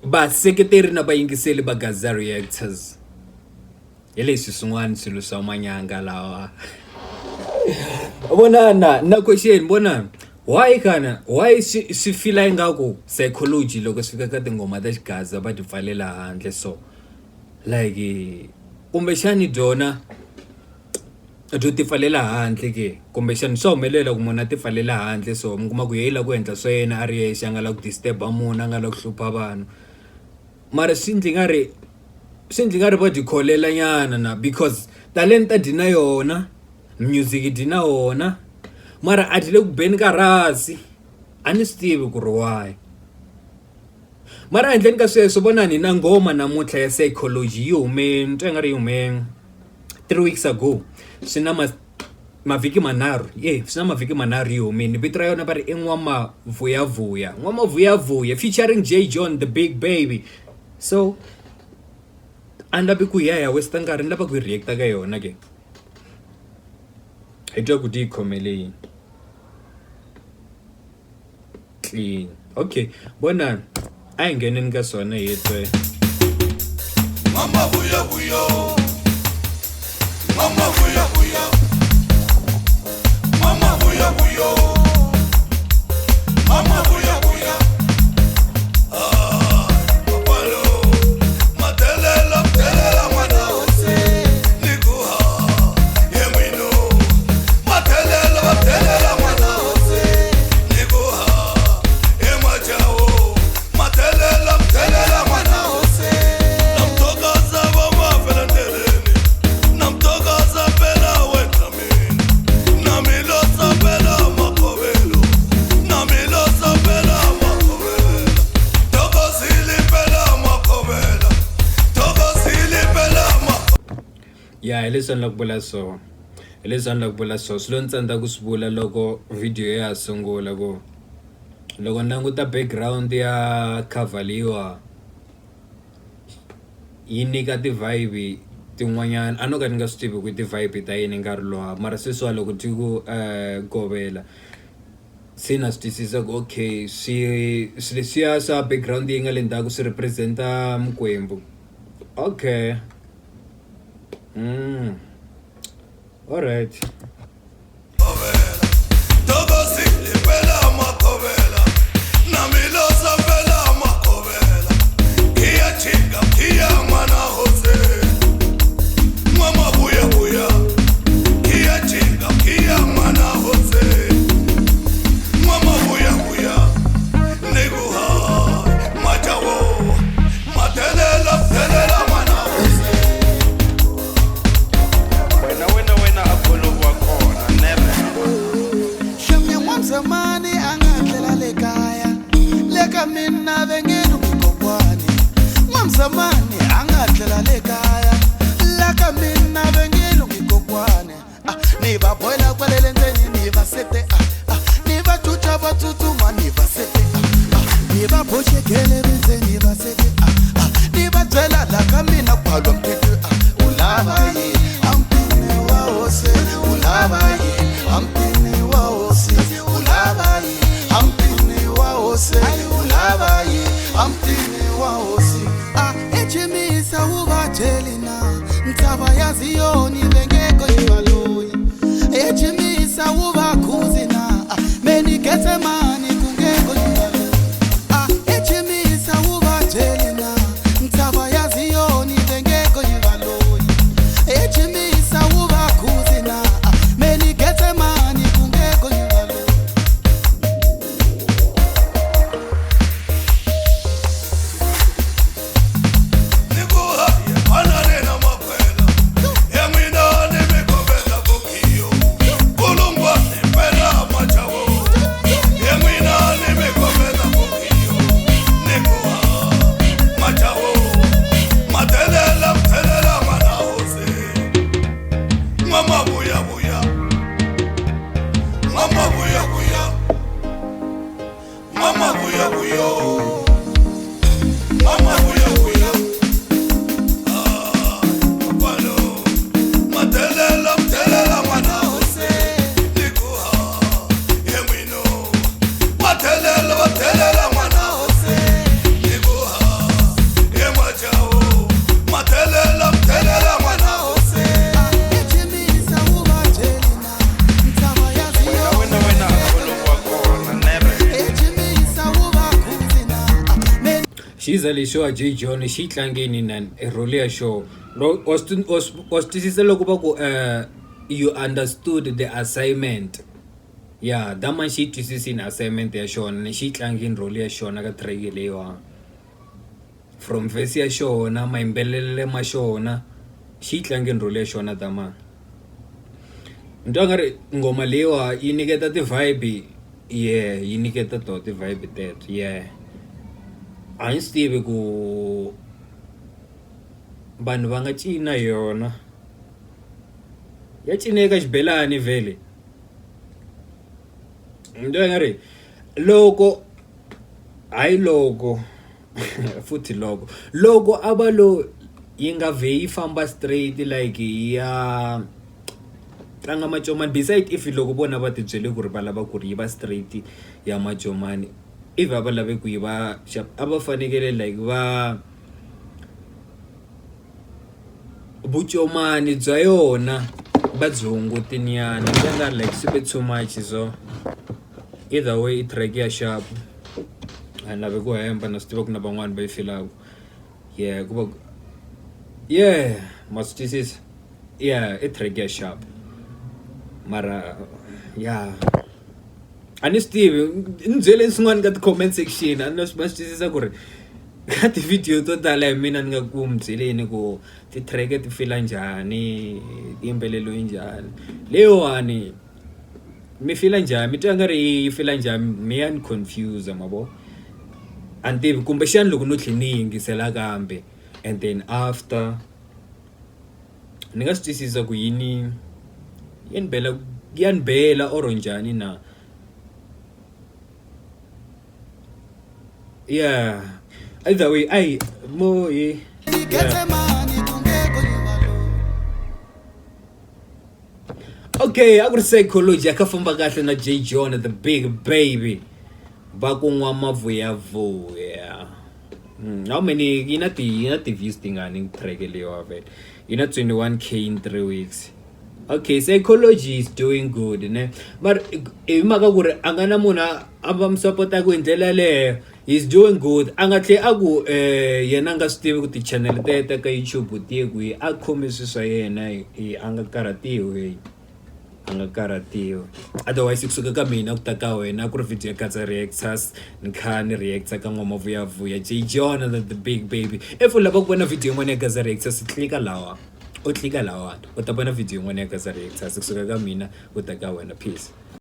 vaseketeri na vayingiseli va Gaza Reactors. Hi leswi swin'wana swilo swa manyanga lawa. Vonana na question vona why swi fila ingaku psychology loko swi fika ka tingoma ta xigaza va ti pfalela handle so like kumbexani dyona byo ti pfalela handle ke kumbexani swa humelela ku munhu a ti pfalela handle so mi kuma ku yela ku endla swa yena a ri yexe a nga la ku disturb munhu a nga la ku hlupha vanhu mara swi ndzi nga ri va di kholela nyana na because talenta dina yona music dina wona mara a di le ku beni ka rasi a ni swi tivi ku ri why mara handleni ka sweswo vona ni na ngoma namuntlha ya psychology yi hume ntwe nga ri yi hume 3 weeks ago swi na mavhiki manharhu swi na mavhiki manharhu yi humeni vito ra yona va ri i N'wamavuyavuya featuring J John the Big Baby so a ni lavi ku ya westa nkarhi ni lava ku yi reacta ka yona ke hi twa ku ti yi khomele yini clean okay bona a hi ngheneni ka swona hi twe N'wamavuyavuya N'wamavuyavuya N'wamavuyavuya N'wamavuyavuya papalo matelela mwana wose nikuha yemino matelela mwana wose nikuha emachao matelela mwana wose namtokaza baba felandeleni namtokaza pela wenamini namilosa pela makobelo namilosa pela makobelo tokosili pela makobelo tokosili pela ya hi leswi ni la ku vula so swi lo ni tsandza ku swi vula loko video ya ha sungula ku loko ni languta background ya cover leyiwa yi nyika ti-vibe tin'wanyana a no ka ni nga swi tivi ku ti-vibe ta yini nkarhi lowa mara sweswiwa loko ti ku govela se na swi twisisa ku okay swi leswiya swa background yi nga le ndzhaku swi representa Mkwembu okay alright tokosili pela makobelo namilosa pela makobelo kiyachinga kiya mwana wose N'wamavuyavuya kiyachinga kiya mwana wose N'wamavuyavuya nikuha machawo matelela mwana wose wena apolo wa kona never Shumi N'wamzamani angandlela lekaya leka mina vengeni kukokwani N'wamzamani angandlela lekaya leka mina vengeni kukokwani ni va boyla kwalele ndzeni ni va sete ni va chucha va tsutsuma ni va sete ni va boxekele ndzeni va sete ni va byela la ka mina kwalwa mthetho ulava yi amtini wa hose ulava yi amtini wa hose ulava yi amtini wa hose ulava yi amtini wa hose echimisa uvajelina ntava ya ziyoni vengeko yivaloyi echimisa uvakhuzina meniketsemani kungeko yivaloyi echimisa uvajelina ntava ya ziyoni vengeko yivaloyi echimisa uvakhuzina meniketsemani kungeko yivaloyi nikuha ananena makwela yemina nimikobela kukiyo kulungwa nipela machawo xiza lexiwa J John xi tlangeni na role ya show was twisisa loko va ku you understood the assignment yeah that man xi twisisini assignment ya xona xi tlangini role ya xona ka track leyiwa from verse ya xona mayimbelele ma xona xi tlangini role ya xona that man ntwa nga ri ngoma leyiwa yi niketa ti-vibe yeah yi niketa to ti-vibe teto yeah a ni swi tivi ku vanhu va nga cina yona ya cineka xibelani vhele ntwa nga ri loko hayi loko futhi loko a va lo yi nga vhe yi famba straight like ya tlanga macomani beside if loko vona va tibyele ku ri va lava ku ri yi va straight ya macomani if a va lave ku yi va a va fanekele like va vucomani bya yona va byi hungutinyana nga like swi too much so either way i track ya sharp a lave ku hemba na swi tiva ku na van'wani va yi filaku yeah ku va yeah masitwisisa yeah i track ya sharp mara yeah a ni swi tivi ni byele swin'wana ka ti-comment section a ni swi twisisa ku ri ka ti-video to tala hi mina ni nga ku mi byeleni ku ti-track ti fila njhani tiyimbelelo yi njhani leyiwani mi fila njhani mi twa nga ri yi fila njhani mi ya ni confuse mavo a ni tivi kumbexani loko no tlhe ni yingisela kambe and then after ni nga swi twisisa ku yini ya ni bela or njhani na yeah either way ai mo yeah. Okay, a ku ri Psychology aka famba kahle na J John the big baby va ku nwa mavuyavuya how many yi na ti-views tingani track leyiwa vele yi na 21k in 3 weeks. Okay, Psychology is doing good ne but hi mhaka ku ri a nga na munhu a va mi support-aku hi ndlela leyo he's doing good a nga tlhe a ku yena a nga swi tivi ku ti-channel tete ka YouTube tiye kwihi a khomi swi swa yena a nga karhatiwi otherwise kusuka ka mina ku ta ka wena ku ri video ya Gaza Reactors ni kha ni reacta ka n'wamavuyavuya J John the big baby if u lava ku vona video yin'wana ya Gaza Reactors klika lawa u ta vona video yin'wana ya Gaza Reactors kusuka ka mina ku ta ka wena peace.